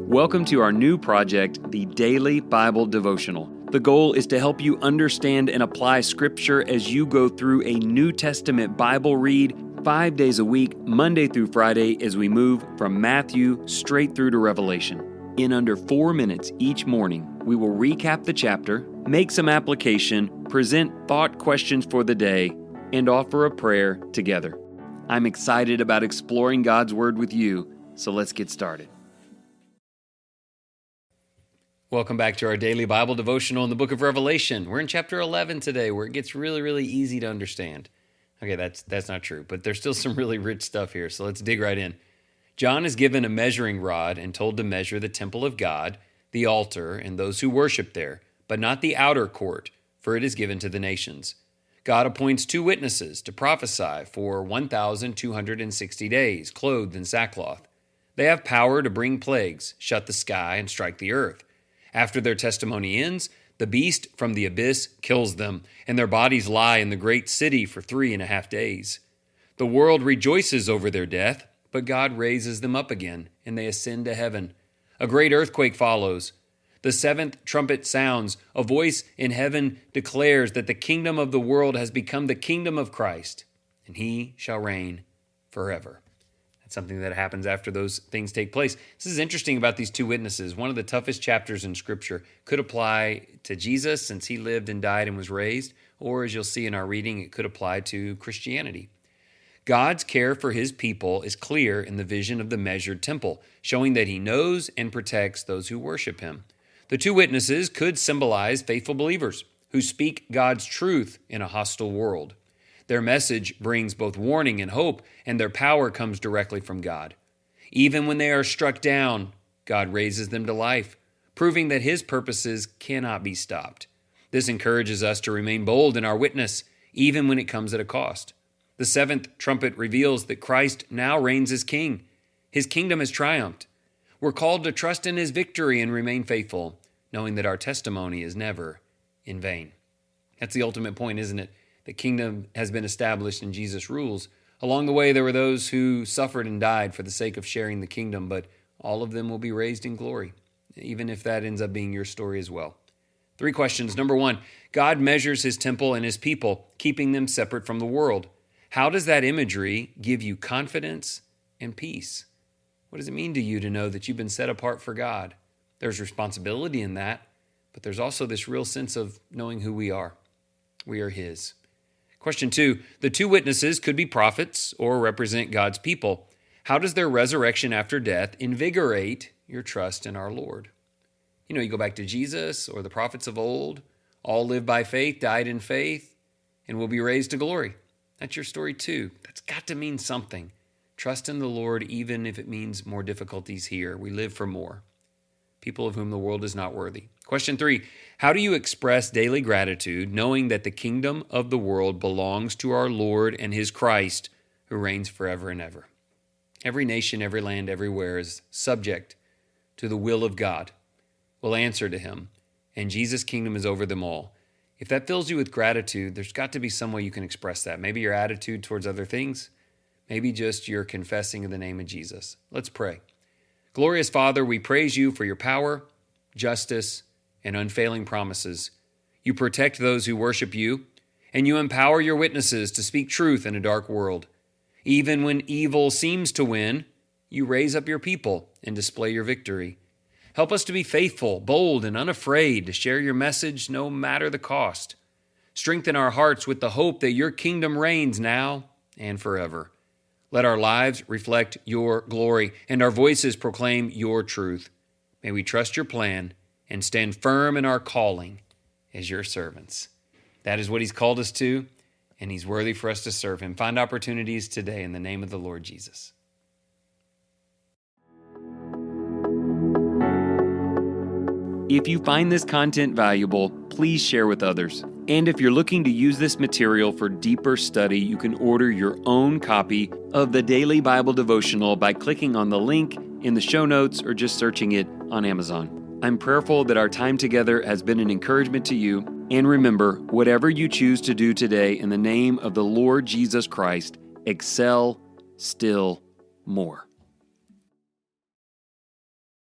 Welcome to our new project, the Daily Bible Devotional. The goal is to help you understand and apply Scripture as you go through a New Testament Bible read 5 days a week, Monday through Friday, as we move from Matthew straight through to Revelation. In under 4 minutes each morning, we will recap the chapter, make some application, present thought questions for the day, and offer a prayer together. I'm excited about exploring God's Word with you, so let's get started. Welcome back to our daily Bible devotional in the book of Revelation. We're in chapter 11 today, where it gets really easy to understand. Okay, that's not true, but there's still some really rich stuff here, so let's dig right in. John is given a measuring rod and told to measure the temple of God, the altar, and those who worship there, but not the outer court, for it is given to the nations. God appoints 2 witnesses to prophesy for 1,260 days, clothed in sackcloth. They have power to bring plagues, shut the sky, and strike the earth. After their testimony ends, the beast from the abyss kills them, and their bodies lie in the great city for 3.5 days. The world rejoices over their death, but God raises them up again, and they ascend to heaven. A great earthquake follows. The 7th trumpet sounds. A voice in heaven declares that the kingdom of the world has become the kingdom of Christ, and he shall reign forever. Something that happens after those things take place. This is interesting about these 2 witnesses. One of the toughest chapters in Scripture could apply to Jesus since he lived and died and was raised, or as you'll see in our reading, it could apply to Christianity. God's care for his people is clear in the vision of the measured temple, showing that he knows and protects those who worship him. The 2 witnesses could symbolize faithful believers who speak God's truth in a hostile world. Their message brings both warning and hope, and their power comes directly from God. Even when they are struck down, God raises them to life, proving that his purposes cannot be stopped. This encourages us to remain bold in our witness, even when it comes at a cost. The 7th trumpet reveals that Christ now reigns as king. His kingdom has triumphed. We're called to trust in his victory and remain faithful, knowing that our testimony is never in vain. That's the ultimate point, isn't it? The kingdom has been established and Jesus rules. Along the way, there were those who suffered and died for the sake of sharing the kingdom, but all of them will be raised in glory, even if that ends up being your story as well. 3 questions. Number 1, God measures his temple and his people, keeping them separate from the world. How does that imagery give you confidence and peace? What does it mean to you to know that you've been set apart for God? There's responsibility in that, but there's also this real sense of knowing who we are. We are his. Question 2, the 2 witnesses could be prophets or represent God's people. How does their resurrection after death invigorate your trust in our Lord? You go back to Jesus or the prophets of old, all lived by faith, died in faith, and will be raised to glory. That's your story too. That's got to mean something. Trust in the Lord even if it means more difficulties here. We live for more. People of whom the world is not worthy. Question 3, how do you express daily gratitude knowing that the kingdom of the world belongs to our Lord and his Christ who reigns forever and ever? Every nation, every land, everywhere is subject to the will of God, will answer to him, and Jesus' kingdom is over them all. If that fills you with gratitude, there's got to be some way you can express that. Maybe your attitude towards other things, maybe just your confessing of the name of Jesus. Let's pray. Glorious Father, we praise you for your power, justice, and unfailing promises. You protect those who worship you, and you empower your witnesses to speak truth in a dark world. Even when evil seems to win, you raise up your people and display your victory. Help us to be faithful, bold, and unafraid to share your message no matter the cost. Strengthen our hearts with the hope that your kingdom reigns now and forever. Let our lives reflect your glory and our voices proclaim your truth. May we trust your plan and stand firm in our calling as your servants. That is what he's called us to, and he's worthy for us to serve him. Find opportunities today in the name of the Lord Jesus. If you find this content valuable, please share with others. And if you're looking to use this material for deeper study, you can order your own copy of the Daily Bible Devotional by clicking on the link in the show notes or just searching it on Amazon. I'm prayerful that our time together has been an encouragement to you. And remember, whatever you choose to do today in the name of the Lord Jesus Christ, excel still more.